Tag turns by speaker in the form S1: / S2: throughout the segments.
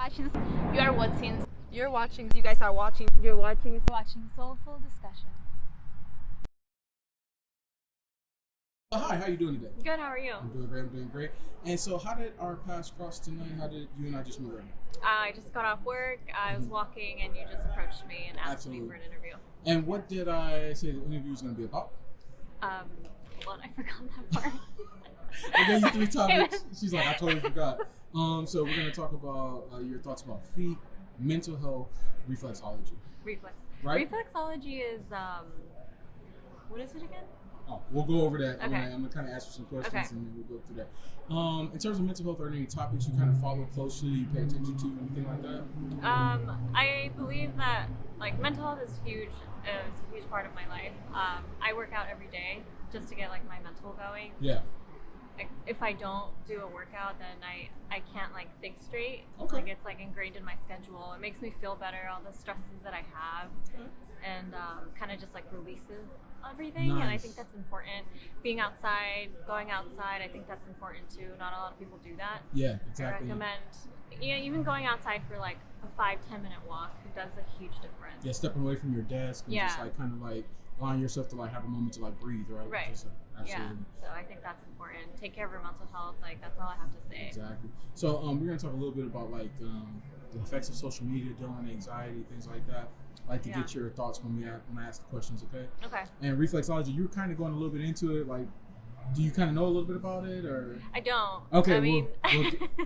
S1: watching this. You are watching.
S2: You're watching. You guys are watching.
S1: You're watching Soulful Discussion.
S3: Hi, how you doing today?
S1: Good. How are you?
S3: I'm doing great. And so, how did our paths cross tonight? How did you and I just meet right now?
S1: I just got off work. I was walking, and you just approached me and asked me for an interview.
S3: And what did I say the interview was going to be about?
S1: Hold on, I forgot that part.
S3: I gave you 3 topics. She's like, I totally forgot. So we're going to talk about your thoughts about feet, mental health, reflexology.
S1: Right? Reflexology is what is it again?
S3: Oh, we'll go over that.
S1: Okay.
S3: I'm gonna kind of ask you some questions,
S1: Okay.
S3: and then we'll go through that. In terms of mental health, are there any topics you kind of follow closely, you pay attention to, anything like that?
S1: I believe that like mental health is huge. It's a huge part of my life. I work out every day just to get like my mental going.
S3: Yeah.
S1: Like, if I don't do a workout, then I can't like think straight.
S3: Okay.
S1: Like it's like ingrained in my schedule. It makes me feel better. All the stresses that I have, and kind of just like releases everything.
S3: Nice.
S1: And I think that's important. Being outside, going outside, I think that's important too. Not a lot of people do that.
S3: Yeah, exactly.
S1: I recommend, even going outside for like a 5-10 minute walk does a huge difference.
S3: Yeah, stepping away from your desk and just like kind of like allowing yourself to like have a moment to like breathe, right?
S1: Right.
S3: Just, absolutely.
S1: Yeah. So I think that's important. Take care of your mental health. Like that's all I have to say.
S3: Exactly. So we're gonna talk a little bit about like the effects of social media, dealing with anxiety, things like that. I like to get your thoughts when I ask the questions, okay?
S1: Okay.
S3: And reflexology, you were kind of going a little bit into it. Like, do you kind of know a little bit about it, or?
S1: I don't.
S3: Okay,
S1: I mean...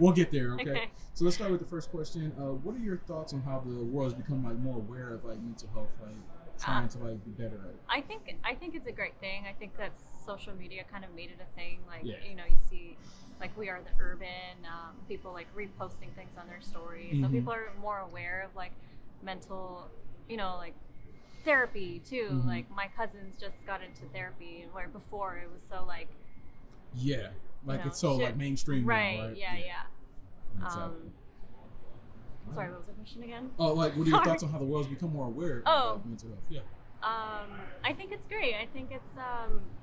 S3: we'll get there, okay?
S1: Okay.
S3: So let's start with the first question. What are your thoughts on how the world has become like more aware of like mental health, like trying to like be better at it?
S1: I think it's a great thing. I think that social media kind of made it a thing. Like you see, like We Are the Urban, people like reposting things on their stories, so people are more aware of like mental, like therapy too. Like my cousins just got into therapy, where before it was so like
S3: it's so like mainstream
S1: right
S3: now, right?
S1: Yeah.
S3: Exactly.
S1: Sorry, what was the question again?
S3: Oh, like what are your thoughts on how the world's become more aware of like, mental health? Yeah.
S1: I think it's great. I think it's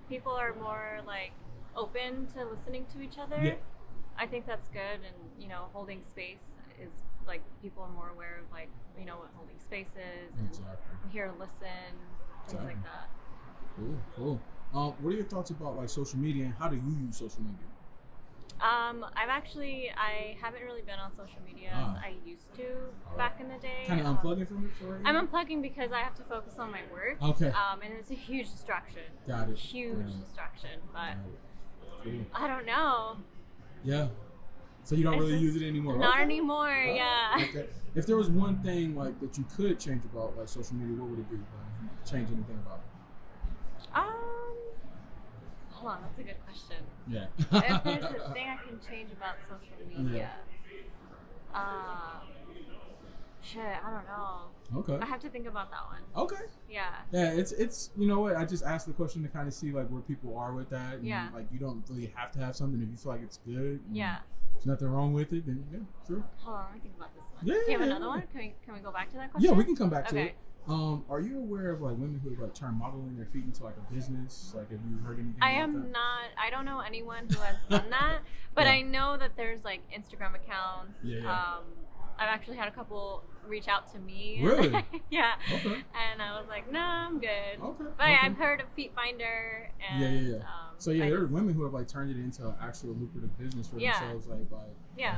S1: people are more like open to listening to each other.
S3: Yeah.
S1: I think that's good, and holding space is like people are more aware of like what holding space is, and I'm here to listen, things like that.
S3: Cool. What are your thoughts about like social media, and how do you use social media?
S1: I haven't really been on social media as I used to back in the day.
S3: Kind of unplugging from it for you?
S1: I'm unplugging because I have to focus on my work.
S3: Okay.
S1: And it's a huge distraction.
S3: Got it.
S1: Huge distraction, but
S3: Cool.
S1: I don't know.
S3: Yeah. So you don't really use it anymore?
S1: Not anymore, yeah.
S3: Okay. If there was one thing like that you could change about like social media, what would it be? Like, if you could change anything about it?
S1: Hold on, that's a good question.
S3: Yeah.
S1: If there's a thing I can change about social media, I don't know.
S3: Okay.
S1: I have to think about that one.
S3: Okay.
S1: Yeah.
S3: Yeah, it's you know what, I just asked the question to kind of see like where people are with that. And, like you don't really have to have something if you feel like it's good.
S1: Yeah.
S3: There's nothing wrong with it, then sure.
S1: Hold on, let me think about this one.
S3: Yeah.
S1: Do you have another one? Can we go back to that question?
S3: Yeah, we can come back to
S1: Okay.
S3: it. Are you aware of like women who have like turned modeling their feet into like a business? Like, have you heard anything about that?
S1: I am not. I don't know anyone who has done that, but I know that there's like Instagram accounts.
S3: Yeah.
S1: I've actually had a couple reach out to me.
S3: Really?
S1: Yeah.
S3: Okay.
S1: And I was like, no, I'm good.
S3: Okay.
S1: But I've heard of Feet Finder. And,
S3: yeah. So there are women who have like turned it into an actual lucrative business for themselves, like by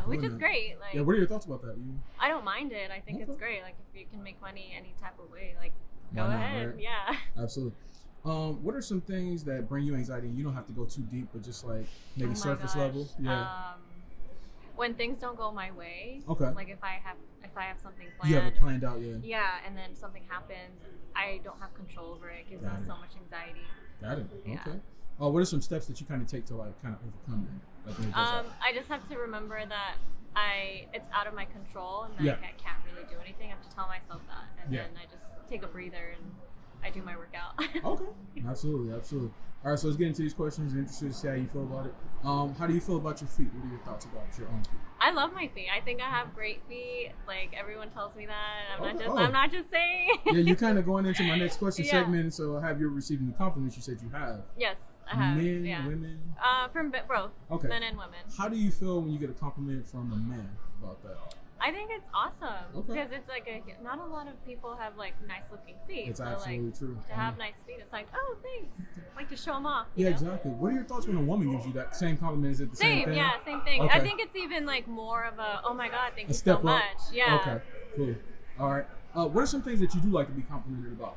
S1: which is great. Like,
S3: what are your thoughts about that?
S1: I don't mind it. I think it's great. Like if you can make money any type of way, like go ahead. Right? Yeah.
S3: Absolutely. What are some things that bring you anxiety? You don't have to go too deep, but just like maybe surface level. Yeah.
S1: When things don't go my way.
S3: Okay.
S1: Like if I have something planned.
S3: You have it planned out, yeah.
S1: Yeah, and then something happens, I don't have control over it. It gives me so much anxiety.
S3: Got it.
S1: Yeah.
S3: Okay. What are some steps that you kind of take to like kind of overcome it? Like,
S1: I just have to remember that it's out of my control and that I can't really do anything. I have to tell myself that, and then I just take a breather and I do my workout.
S3: Okay. Absolutely. All right, so let's get into these questions. I'm interested to see how you feel about it. How do you feel about your feet? What are your thoughts about your own feet?
S1: I love my feet. I think I have great feet. Like everyone tells me that. I'm not just saying.
S3: Yeah, you're kind of going into my next question segment. So have you received any compliments? You said you have.
S1: Yes, I have.
S3: Men, women.
S1: From both.
S3: Okay.
S1: Men and women.
S3: How do you feel when you get a compliment from a man about that?
S1: I think it's awesome
S3: Okay.
S1: because it's like not a lot of people have like nice looking feet.
S3: It's
S1: so
S3: absolutely
S1: like
S3: true.
S1: to have nice feet, it's like, oh, thanks. Like to show them off.
S3: Yeah,
S1: you know?
S3: exactly. What are your thoughts when a woman gives you that same compliment? Is it the same thing?
S1: Yeah, same thing.
S3: Okay.
S1: I think it's even like more of a, oh my God, thank
S3: A
S1: you
S3: step
S1: so
S3: up?
S1: much. Yeah.
S3: Okay, cool. All right. What are some things that you do like to be complimented about?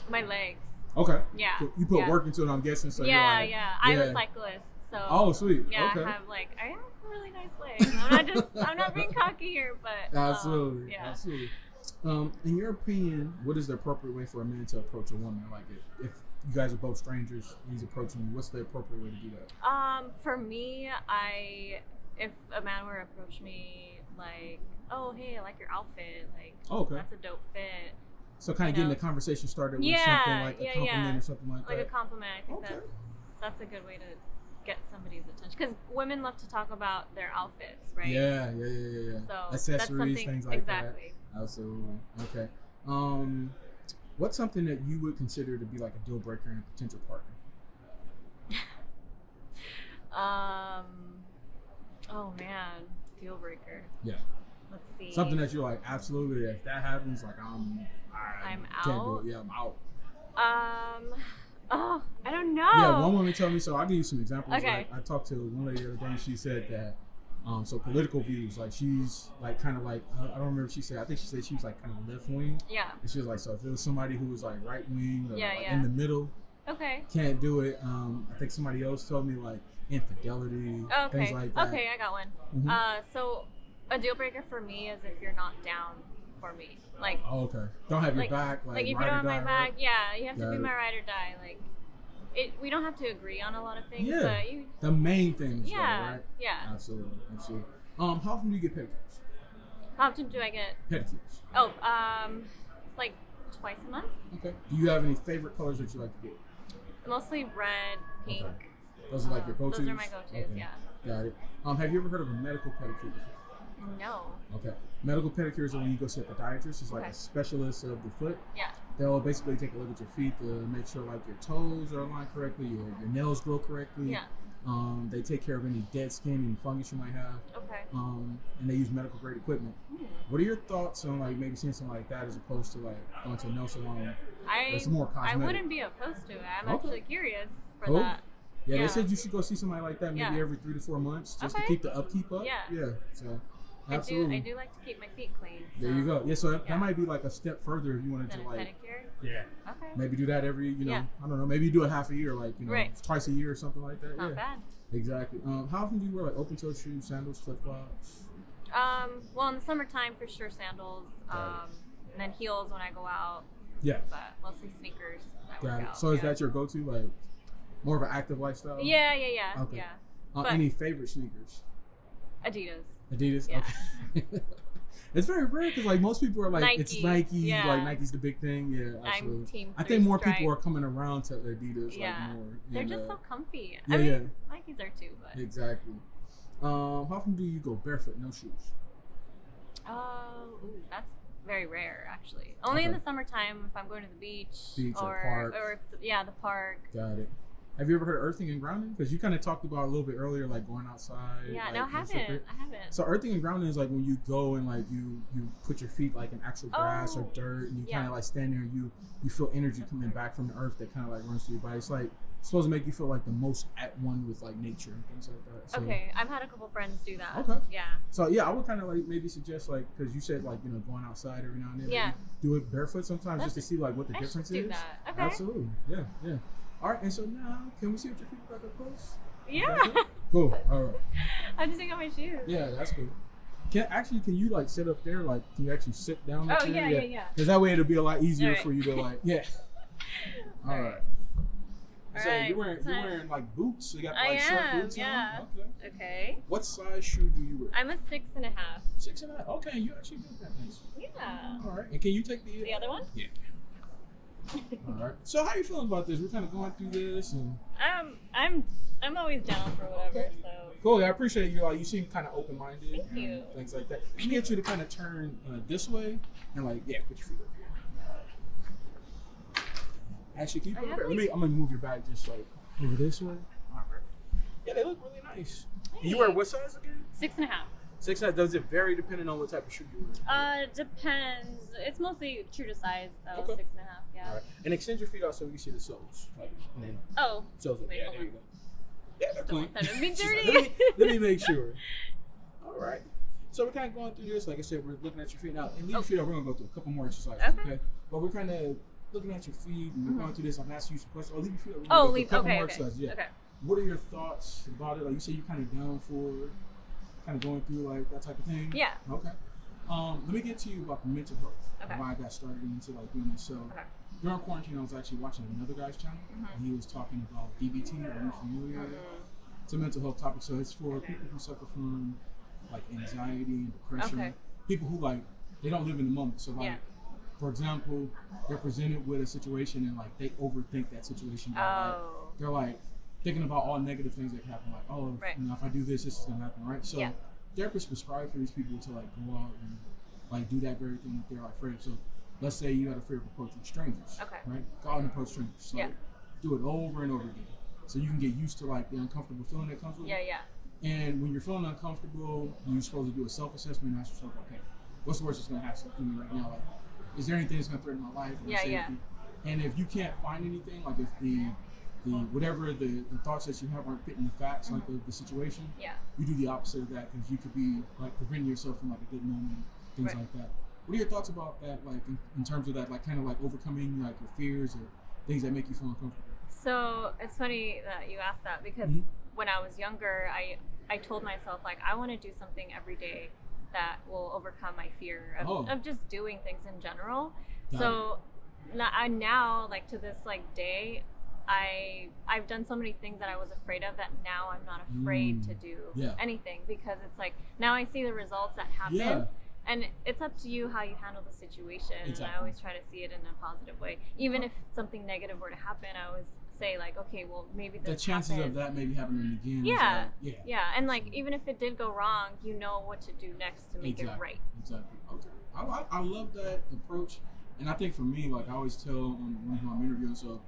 S1: My legs.
S3: Okay.
S1: Yeah.
S3: Cool. You put
S1: Yeah.
S3: work into it, I'm guessing. So
S1: Yeah,
S3: you're like,
S1: I'm a cyclist, so.
S3: Oh, sweet.
S1: Yeah,
S3: Okay.
S1: I have really nice legs. I'm not being cocky here, but.
S3: Absolutely.
S1: Yeah.
S3: Absolutely. In your opinion, what is the appropriate way for a man to approach a woman? Like, if you guys are both strangers and he's approaching you, what's the appropriate way to do that?
S1: For me, if a man were to approach me like, oh, hey, I like your outfit, like,
S3: Okay.
S1: that's a dope fit.
S3: So kind of getting the conversation started with something like a compliment or something like that.
S1: Like a compliment. I think
S3: Okay.
S1: that's a good way to get somebody's attention because women love to talk about their outfits, right?
S3: Yeah.
S1: So
S3: accessories, things like
S1: exactly.
S3: that. Absolutely. Okay. What's something that you would consider to be like a deal breaker in a potential partner?
S1: Oh man, deal breaker.
S3: Yeah.
S1: Let's see.
S3: Something that you're like, absolutely, if that happens, like I'm can't
S1: out.
S3: do it. Yeah, I'm out.
S1: Oh, I don't know.
S3: Yeah, one woman told me, so I'll give you some examples.
S1: Okay.
S3: Like, I talked to one lady the other day and she said that so political views, like she's like kind of like I don't remember what she said. I think she said she was like kind of left wing.
S1: Yeah.
S3: And she was like, so if it was somebody who was like right wing or like
S1: Yeah.
S3: in the middle,
S1: Okay.
S3: can't do it. I think somebody else told me like infidelity, things like that.
S1: Okay, I got one.
S3: Mhm.
S1: So a deal breaker for me is if you're not down for me. Like,
S3: Oh, okay. Don't have your back.
S1: like if you
S3: ride
S1: don't
S3: or
S1: have my
S3: die,
S1: back,
S3: right?
S1: yeah, you have to
S3: Got
S1: be
S3: it.
S1: my ride or die. Like, we don't have to agree on a lot of things,
S3: Yeah.
S1: but you.
S3: The main things, though,
S1: Yeah,
S3: right?
S1: yeah.
S3: Absolutely. How often do you get pedicures?
S1: How often do I get?
S3: Pedicures.
S1: Oh, like twice a month.
S3: Okay. Do you have any favorite colors that you like to get?
S1: Mostly red, pink.
S3: Okay. Those are like your go-tos?
S1: Those are my go-tos.
S3: Okay.
S1: Yeah.
S3: Got it. Have you ever heard of a medical pedicure before?
S1: No.
S3: Okay. Medical pedicures are when you go see a podiatrist. It's like
S1: Okay.
S3: a specialist of the foot.
S1: Yeah.
S3: They'll basically take a look at your feet to make sure like your toes are aligned correctly, your nails grow correctly.
S1: Yeah.
S3: They take care of any dead skin, any fungus you might have.
S1: Okay.
S3: And they use medical grade equipment. What are your thoughts on like maybe seeing something like that as opposed to like going to a nail salon? It's more
S1: I
S3: cosmetic.
S1: wouldn't be opposed to it. I'm
S3: Okay.
S1: actually curious for
S3: Cool.
S1: that.
S3: Yeah,
S1: Yeah.
S3: they said you should go see somebody like that maybe
S1: Yeah.
S3: every 3 to 4 months just to
S1: Okay.
S3: keep the upkeep up.
S1: Yeah.
S3: Yeah. So
S1: I
S3: absolutely.
S1: do like to keep my feet clean.
S3: There
S1: so-
S3: you go. Yeah, so that
S1: Yeah.
S3: might be like a step further if you wanted
S1: Then
S3: to
S1: a
S3: like
S1: pedicure.
S3: yeah.
S1: Okay.
S3: Maybe do that every,
S1: Yeah.
S3: I don't know, maybe you do it half a year, like,
S1: Right.
S3: twice a year or something like that.
S1: Not
S3: yeah.
S1: bad.
S3: Exactly. How often do you wear like open toe shoes, sandals, flip flops?
S1: Well, in the summertime for sure sandals. And then heels when I go out.
S3: Yeah.
S1: But mostly sneakers. When I
S3: Got
S1: work
S3: it.
S1: out.
S3: So is
S1: yeah.
S3: that your go-to, like more of an active lifestyle?
S1: Yeah.
S3: Okay.
S1: Yeah. But-
S3: Any favorite sneakers?
S1: Adidas.
S3: Adidas?
S1: Yeah.
S3: Okay. It's very rare because like most people are like it's
S1: Nike,
S3: Nike,
S1: yeah.
S3: like Nike's the big thing. Yeah, absolutely.
S1: I'm team
S3: I
S1: three
S3: think more
S1: stripe.
S3: people are coming around to Adidas
S1: Yeah.
S3: like more.
S1: They're
S3: and,
S1: just so comfy.
S3: yeah,
S1: I mean,
S3: yeah.
S1: Nikes are too, but.
S3: Exactly. How often do you go barefoot, no shoes?
S1: That's very rare actually. Only in
S3: Okay.
S1: the summertime if I'm going to the beach,
S3: Beach or
S1: or
S3: park.
S1: if the park.
S3: Got it. Have you ever heard of earthing and grounding? Because you kind of talked about a little bit earlier, like going outside.
S1: Yeah,
S3: like,
S1: no, I
S3: and stuff
S1: haven't.
S3: like-
S1: I haven't.
S3: So earthing and grounding is like when you go and like you put your feet like in actual grass or
S1: Oh,
S3: dirt, and you
S1: yeah.
S3: kind of like stand there and you feel energy coming back from the earth that kind of like runs through your body. It's like supposed to make you feel like the most at one with like nature and things like that. So,
S1: Okay, I've had a couple friends do that.
S3: Okay.
S1: Yeah.
S3: So yeah, I would kind of like maybe suggest like because you said like going outside every now and then.
S1: Yeah.
S3: maybe do it barefoot sometimes just to see like what the
S1: I should
S3: difference
S1: do
S3: is.
S1: that. Okay.
S3: Absolutely. Yeah. All right, and so now can we see what your feet look like up close?
S1: Yeah.
S3: Is that good? Cool. All right.
S1: I just take off my shoes.
S3: Yeah, that's cool. Can you like sit up there? Like, can you actually sit down?
S1: Oh,
S3: up there?
S1: yeah.
S3: Because that way it'll be a lot easier
S1: All right.
S3: for you to like, yeah. All right.
S1: All
S3: So
S1: right,
S3: you're wearing like boots. So you got
S1: I
S3: like short
S1: am,
S3: boots
S1: yeah.
S3: on. Okay.
S1: Okay.
S3: What size shoe do you wear?
S1: I'm a 6.5.
S3: 6.5. Okay, you actually did that nice.
S1: Yeah.
S3: All right. And can you take
S1: The other one?
S3: Yeah. All right. So how you feeling about this? We're kind of going through this and.
S1: I'm always down for whatever.
S3: Okay.
S1: So.
S3: Cool. Yeah, I appreciate you. Like you seem kind of open-minded.
S1: Thank
S3: and
S1: you.
S3: Things like that. Let me get you to kind of turn this way and like put your feet up here. Actually, can you put it back? I'm gonna move your bag just like over this way. All right. Yeah, they look really nice. And you wear what size again?
S1: 6.5.
S3: 6.5. Does it vary depending on what type of shoe you wear?
S1: Depends. It's mostly true to size though.
S3: Okay.
S1: 6.5. Yeah.
S3: All right. And extend your feet out so you can see the soles. Like, and then soles.
S1: Wait,
S3: Yeah,
S1: hold
S3: there you
S1: on.
S3: go. Yeah, they're clean.
S1: That would be
S3: She's
S1: dirty.
S3: like, let me make sure. All right. So we're kind of going through this. Like I said, we're looking at your feet now. And leave your feet out. We're going to go through a couple more exercises, okay? But we're kind of looking at your feet and we're going through this. I'm asking you some questions. Leave your feet out.
S1: Oh,
S3: leave. Okay.
S1: Okay.
S3: What are your thoughts about it? Like you say, you're kind of down for kind of going through like that type of thing?
S1: Yeah.
S3: Okay. Let me get to you about the mental health.
S1: Okay.
S3: Why I got started into like doing this. So during quarantine, I was actually watching another guy's channel, and he was talking about DBT. Are you familiar? It's a mental health topic, so it's for people who suffer from like anxiety and depression.
S1: Okay.
S3: People who like they don't live in the moment. So like, for example, they're presented with a situation and like they overthink that situation. Like, they're like thinking about all negative things that can happen. Like, you know, if I do this, this is gonna happen, right? So therapists prescribe for these people to like go out and like do that very thing that they're like afraid of. So let's say you had a fear of approaching strangers. Okay. Right? Go out and approach strangers. So do it over and over again. So you can get used to like the uncomfortable feeling that comes with it. And when you're feeling uncomfortable, you're supposed to do a self-assessment and ask yourself, okay, what's the worst that's gonna happen to me right now? Like, is there anything that's gonna threaten my life or safety? And if you can't find anything, like if the whatever the thoughts that you have aren't fitting the facts, like the situation, you do the opposite of that because you could be like preventing yourself from like a good moment, things like that. What are your thoughts about that, like in terms of that, like kind of like overcoming like your fears or things that make you feel uncomfortable? So
S1: it's funny that you asked that because when I was younger, I told myself like I want to do something every day that will overcome my fear of just doing things in general. Now like to this like day, I've done so many things that I was afraid of that now I'm not afraid to do anything because it's like now I see the results that happen and it's up to you how you handle the situation. And I always try to see it in a positive way. Even if something negative were to happen, I always say like, okay, well maybe this
S3: the chances
S1: happened.
S3: of that maybe happening again. And like even if it did go wrong, you know what to do next to make it right. Exactly. Okay. I love that approach, and I think for me, like I always tell when I'm interviewing, so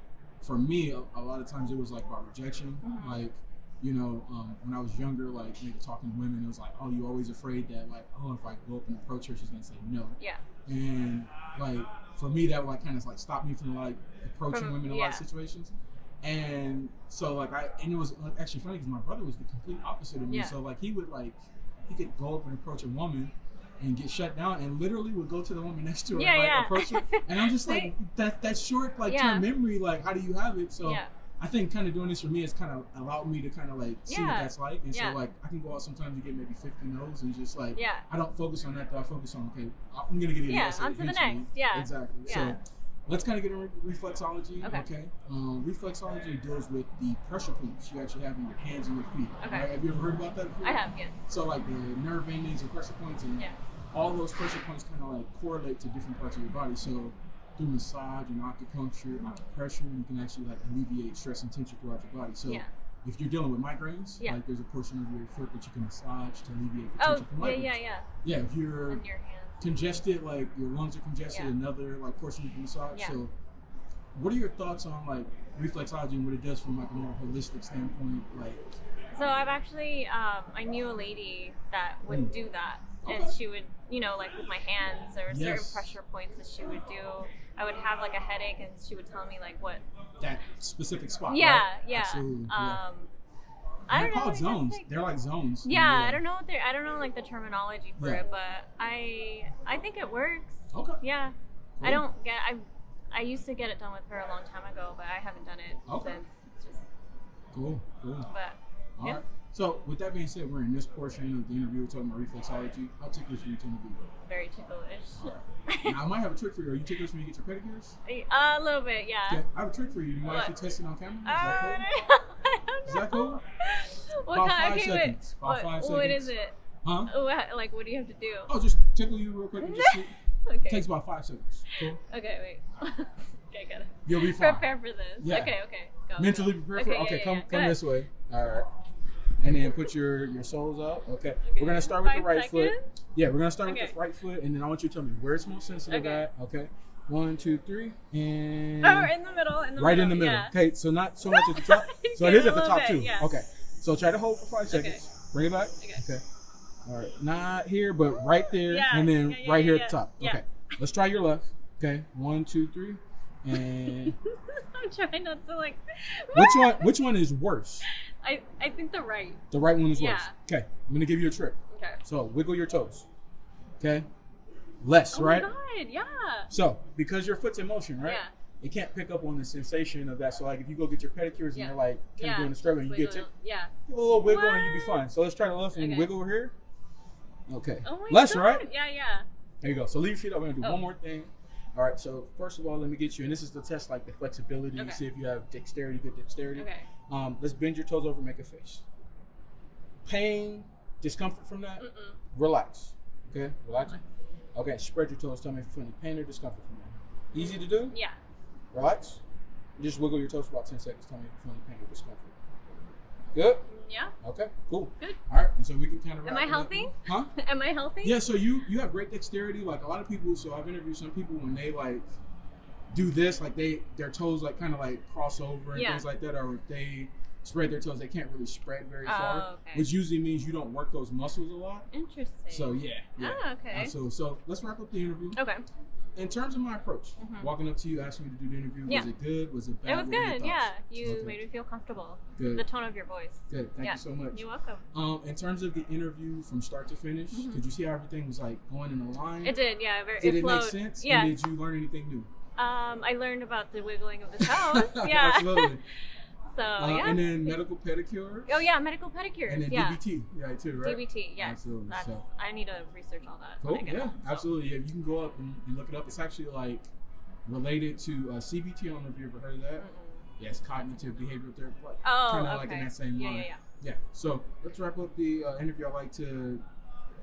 S3: for me, a lot of times it was like about rejection. Like, you know, when I was younger, like maybe talking to women, it was like, oh, you're always afraid that like, oh, if I go up and approach her, she's gonna say no. And like for me, that would like kind of like stop me from like approaching women in a lot of situations. And so like and it was actually funny because my brother was the complete opposite of me. So like he could go up and approach a woman and get shut down and literally would go to the woman next to her approach her. And I'm just like that short like term memory, like how do you have it? So I think kind of doing this for me has kind of allowed me to kind of like see what that's like. And so like I can go out sometimes and get maybe 50 no's and just like I don't focus on that, but I focus on okay, I'm gonna get a yes on to the next. Exactly. So let's kind of get into reflexology. Okay. Reflexology deals with the pressure points you actually have in your hands and your feet. Okay. Right? Have you ever heard about that before? I have, yes. So like the nerve endings and pressure points and all those pressure points kind of like correlate to different parts of your body. So through massage and acupuncture, acupressure, you can actually like alleviate stress and tension throughout your body. So if you're dealing with migraines, like there's a portion of your foot that you can massage to alleviate the tension from migraines. Yeah, if you're in your hands. Congested, like your lungs are congested, another like portion you can massage. So what are your thoughts on like reflexology and what it does from like a more holistic standpoint? Like, so I've actually I knew a lady that would do that, and she would, you know, like with my hands, there were certain pressure points that she would do. I would have like a headache, and she would tell me like what that specific spot. Right? Absolutely. They're called zones. They're like zones. I don't know what I don't know like the terminology for it, but I think it works. Okay. Yeah. Cool. I used to get it done with her a long time ago, but I haven't done it since. It's just cool. But all right. So with that being said, we're in this portion of the interview. We're talking about reflexology. How ticklish do you tend to be? Very ticklish. Right. Now I might have a trick for you. Are you ticklish when you get your pedicures? A little bit, yeah. Okay. I have a trick for you. You want to test it on camera? Is that cool? What kind? Okay, wait. What is it? Huh? Like, what do you have to do? Oh, just tickle you real quick and just see. Okay. Takes about 5 seconds. Cool. Okay, wait. Okay, got it. You'll be fine. Prepare for this. Yeah. Okay. Go. Mentally prepare for it. Okay, come this way. All right. And then put your soles out. Okay. We're gonna start with the right foot. Yeah, we're gonna start with the right foot, and then I want you to tell me where it's most sensitive at. Okay. 1, 2, 3, and in the middle. Right in the middle. Yeah. Okay, so not so much at the top. So it is at the top too. Yeah. Okay. So try to hold for 5 seconds. Bring it back. Okay. All right, not here, but right there, and then right here at the top. Okay, let's try your left. Okay, 1, 2, 3, and
S1: I'm trying not to like.
S3: Which one is worse?
S1: I think the right.
S3: The right one is worse. Okay, I'm gonna give you a trick.
S1: Okay.
S3: So wiggle your toes. Okay. Less, right?
S1: Oh my God, yeah.
S3: So because your foot's in motion, right?
S1: Yeah.
S3: It can't pick up on the sensation of that. So like if you go get your pedicures and you're like kind of doing the scrub and you get a little wiggle and you'll be fine. So let's try the left and wiggle over here. Okay.
S1: Oh my
S3: Less,
S1: God.
S3: right?
S1: Yeah.
S3: There you go. So leave your feet up. We're gonna do one more thing. All right. So first of all, let me get you, and this is to test like the flexibility, see if you have dexterity, good dexterity.
S1: Okay.
S3: Let's bend your toes over, make a face. Pain, discomfort from that? Relax. Okay. Relax. Okay. Spread your toes. Tell me if you're feeling pain or discomfort from that. Easy to do?
S1: Yeah.
S3: Relax. Just wiggle your toes for about 10 seconds. Tell me if you're feeling pain or discomfort. Good?
S1: Yeah.
S3: Okay, cool.
S1: Good.
S3: All right, and so we can kind of
S1: Am I healthy?
S3: Huh?
S1: Am I healthy?
S3: Yeah, so you have great dexterity. Like a lot of people, so I've interviewed some people when they like do this, like their toes like kind of like cross over and things like that, or if they spread their toes, they can't really spread very far, which usually means you don't work those muscles a lot.
S1: Interesting.
S3: So yeah.
S1: Oh, okay.
S3: So let's wrap up the interview.
S1: Okay.
S3: In terms of my approach, walking up to you, asking you to do the interview, was it good? Was it bad?
S1: It was good, yeah. You made me feel comfortable.
S3: Good.
S1: The tone of your voice.
S3: Good, thank you so much.
S1: You're welcome.
S3: In terms of the interview from start to finish, could you see how everything was like going in a line?
S1: It did, yeah.
S3: Did it make sense?
S1: Yeah.
S3: And did you learn anything new?
S1: I learned about the wiggling of the toes. Yeah.
S3: Absolutely.
S1: So,
S3: and then medical pedicures.
S1: Oh, yeah, medical pedicures.
S3: And then DBT, too, right?
S1: DBT, yes.
S3: Absolutely.
S1: I need to research all that.
S3: Cool, yeah, absolutely. Yeah, you can go up and look it up. It's actually like related to CBT. I don't know if you ever heard of that. Yes, cognitive behavioral therapy. Kind of like in that same line. Yeah. So let's wrap up the interview. I like to,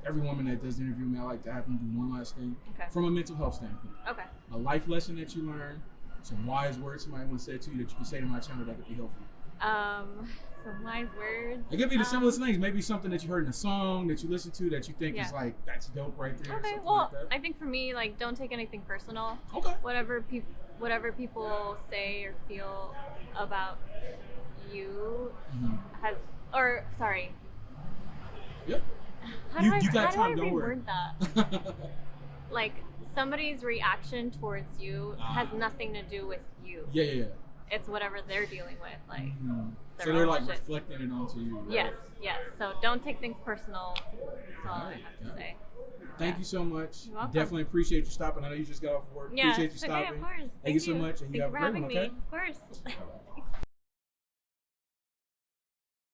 S3: every woman that does the interview me, I like to have them do one last thing from a mental health standpoint.
S1: Okay.
S3: A life lesson that you learned, some wise words somebody once said to you that you can say to my channel that could be helpful.
S1: Some wise words.
S3: It could be the simplest things. Maybe something that you heard in a song that you listen to that you think is like, that's dope right there.
S1: Okay, well, like I think for me, like, don't take anything personal.
S3: Okay.
S1: Whatever people say or feel about you
S3: Yep.
S1: How do I reword that? Like, somebody's reaction towards you has nothing to do with you.
S3: Yeah.
S1: It's whatever they're dealing with, like.
S3: So they're like reflecting it onto you. Right?
S1: Yes. So don't take things personal. That's all I have to say.
S3: Thank you so much.
S1: You're welcome.
S3: Definitely appreciate you stopping. I know you just got off work.
S1: Yeah,
S3: appreciate you stopping.
S1: Okay, of course.
S3: Thank you so much, and you have a great one. Okay.
S1: Of course.